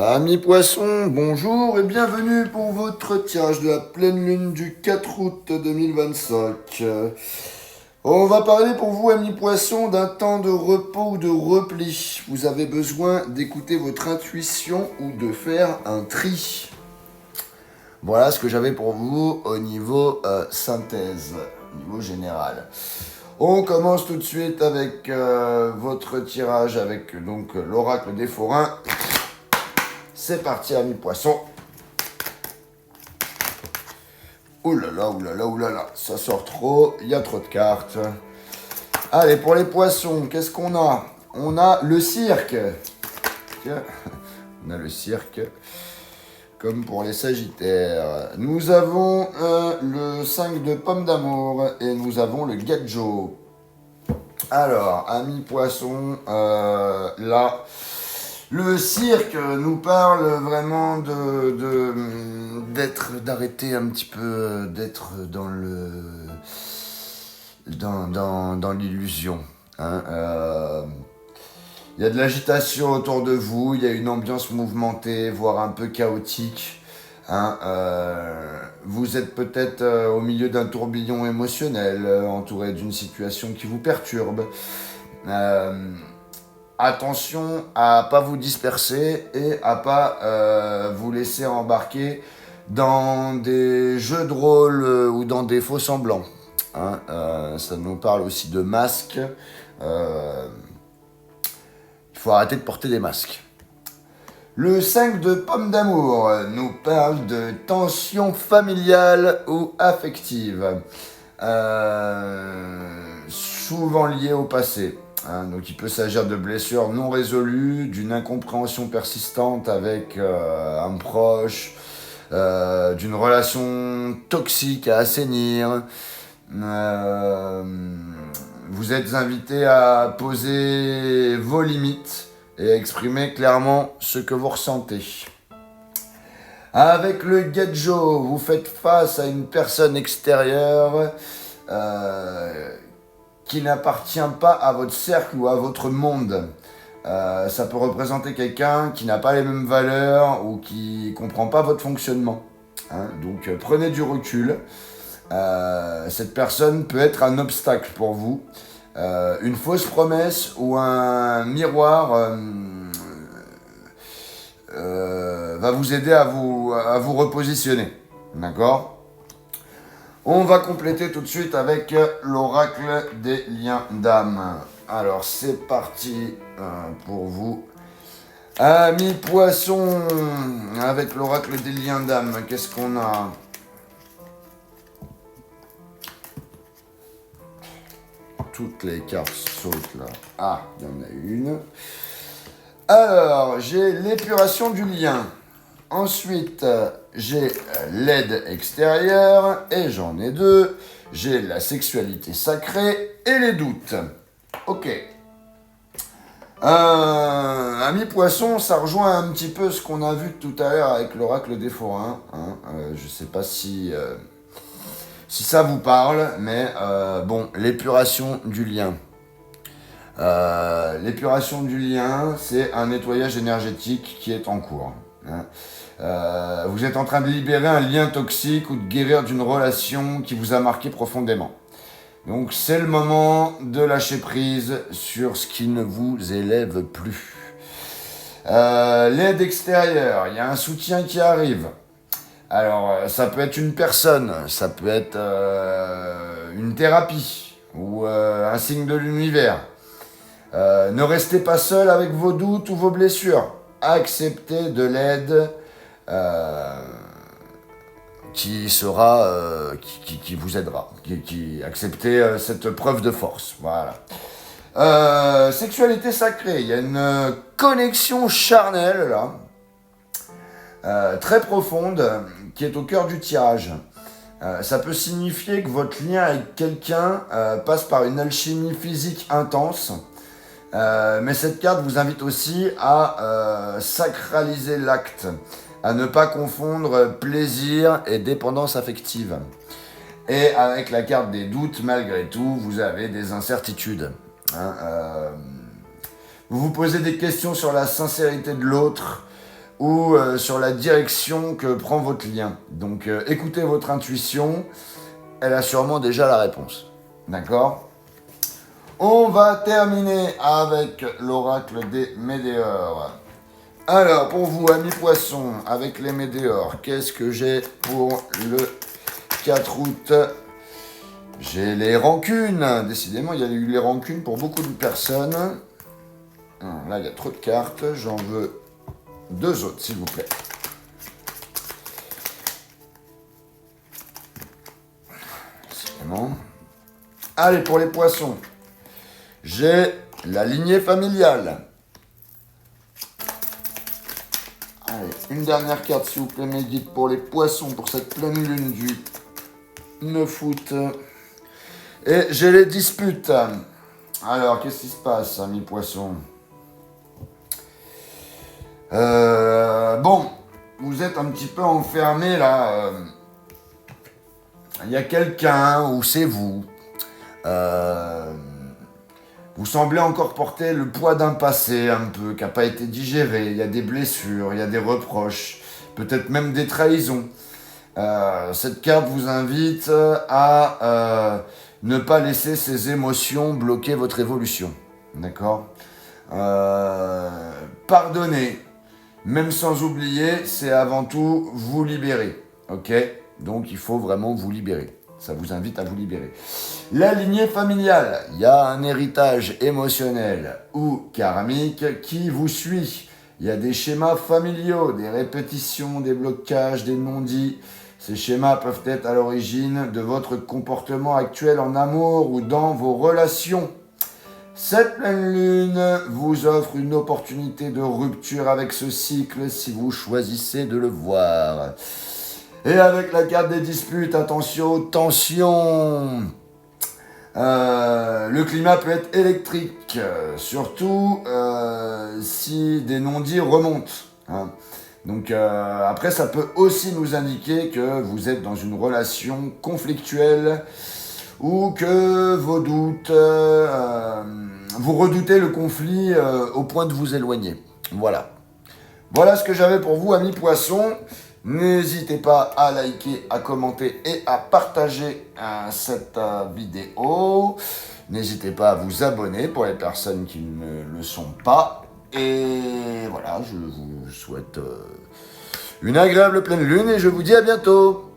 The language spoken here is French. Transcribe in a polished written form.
Amis poissons, bonjour et bienvenue pour votre tirage de la pleine lune du 4 août 2025. On va parler pour vous, amis poissons, d'un temps de repos ou de repli. Vous avez besoin d'écouter votre intuition ou de faire un tri. Voilà ce que j'avais pour vous au niveau synthèse, au niveau général. On commence tout de suite avec votre tirage avec donc l'oracle des forains. C'est parti, amis poissons. Oulala, oulala, oulala, ça sort trop, il y a trop de cartes. Allez, pour les poissons, qu'est-ce qu'on a? On a le cirque. Tiens, on a le cirque. Comme pour les sagittaires. Nous avons le 5 de pommes d'amour et nous avons le gadjo. Alors, amis poissons, là... Le cirque nous parle vraiment d'arrêter un petit peu, d'être dans dans l'illusion. Hein. Y a de l'agitation autour de vous, il y a une ambiance mouvementée, voire un peu chaotique. Hein. Vous êtes peut-être au milieu d'un tourbillon émotionnel, entouré d'une situation qui vous perturbe. Attention à pas vous disperser et à pas vous laisser embarquer dans des jeux de rôle ou dans des faux semblants. Hein, ça nous parle aussi de masques. Il faut arrêter de porter des masques. Le 5 de pommes d'amour nous parle de tension familiale ou affective, souvent liée au passé. Hein, donc il peut s'agir de blessures non résolues, d'une incompréhension persistante avec un proche, d'une relation toxique à assainir. Vous êtes invité à poser vos limites et à exprimer clairement ce que vous ressentez. Avec le gadjo, vous faites face à une personne extérieure qui n'appartient pas à votre cercle ou à votre monde. Ça peut représenter quelqu'un qui n'a pas les mêmes valeurs ou qui ne comprend pas votre fonctionnement. Hein, donc prenez du recul. Cette personne peut être un obstacle pour vous. Une fausse promesse ou un miroir va vous aider à vous repositionner. D'accord ? On va compléter tout de suite avec l'oracle des liens d'âme. Alors c'est parti pour vous. Amis poissons, avec l'oracle des liens d'âme, qu'est-ce qu'on a? Toutes les cartes sautent là. Ah, il y en a une. Alors, j'ai l'épuration du lien. Ensuite, j'ai l'aide extérieure, et j'en ai deux. J'ai la sexualité sacrée et les doutes. Ok. Amis poissons, ça rejoint un petit peu ce qu'on a vu tout à l'heure avec l'oracle des forains. Hein. Je ne sais pas si ça vous parle, mais bon, l'épuration du lien. L'épuration du lien, c'est un nettoyage énergétique qui est en cours. Hein. Vous êtes en train de libérer un lien toxique ou de guérir d'une relation qui vous a marqué profondément. Donc c'est le moment de lâcher prise sur ce qui ne vous élève plus. L'aide extérieure, il y a un soutien qui arrive. Alors ça peut être une personne, ça peut être une thérapie ou un signe de l'univers. Ne restez pas seul avec vos doutes ou vos blessures. Acceptez de l'aide qui sera, qui vous aidera. Acceptez cette preuve de force. Voilà. Sexualité sacrée. Il y a une connexion charnelle là, très profonde, qui est au cœur du tirage. Ça peut signifier que votre lien avec quelqu'un passe par une alchimie physique intense. Mais cette carte vous invite aussi à sacraliser l'acte, à ne pas confondre plaisir et dépendance affective. Et avec la carte des doutes, malgré tout, vous avez des incertitudes. Hein, vous vous posez des questions sur la sincérité de l'autre ou sur la direction que prend votre lien. Donc écoutez votre intuition, elle a sûrement déjà la réponse. D'accord ? On va terminer avec l'oracle des Médéors. Alors, pour vous, amis poissons, avec les Médéors, qu'est-ce que j'ai pour le 4 août ? J'ai les rancunes. Décidément, il y a eu les rancunes pour beaucoup de personnes. Là, il y a trop de cartes. J'en veux 2 autres, s'il vous plaît. Décidément. Allez, pour les poissons. J'ai la lignée familiale. Allez, une dernière carte, s'il vous plaît, mes guides, pour les poissons, pour cette pleine lune du 9 août. Et j'ai les disputes. Alors, qu'est-ce qui se passe, amis poissons ? Bon, vous êtes un petit peu enfermé là. Il y a quelqu'un, ou c'est vous. Vous semblez encore porter le poids d'un passé un peu, qui n'a pas été digéré. Il y a des blessures, il y a des reproches, peut-être même des trahisons. Cette carte vous invite à ne pas laisser ces émotions bloquer votre évolution. D'accord ? Pardonner, même sans oublier, c'est avant tout vous libérer. Ok ? Donc il faut vraiment vous libérer. Ça vous invite à vous libérer. La lignée familiale, il y a un héritage émotionnel ou karmique qui vous suit. Il y a des schémas familiaux, des répétitions, des blocages, des non-dits. Ces schémas peuvent être à l'origine de votre comportement actuel en amour ou dans vos relations. Cette pleine lune vous offre une opportunité de rupture avec ce cycle si vous choisissez de le voir. Et avec la carte des disputes, attention, tension. Le climat peut être électrique, surtout si des non-dits remontent. Hein. Donc après, ça peut aussi nous indiquer que vous êtes dans une relation conflictuelle ou que vos doutes, vous redoutez le conflit au point de vous éloigner. Voilà. Voilà ce que j'avais pour vous, amis poissons. N'hésitez pas à liker, à commenter et à partager cette vidéo. N'hésitez pas à vous abonner pour les personnes qui ne le sont pas. Et voilà, je vous souhaite une agréable pleine lune et je vous dis à bientôt.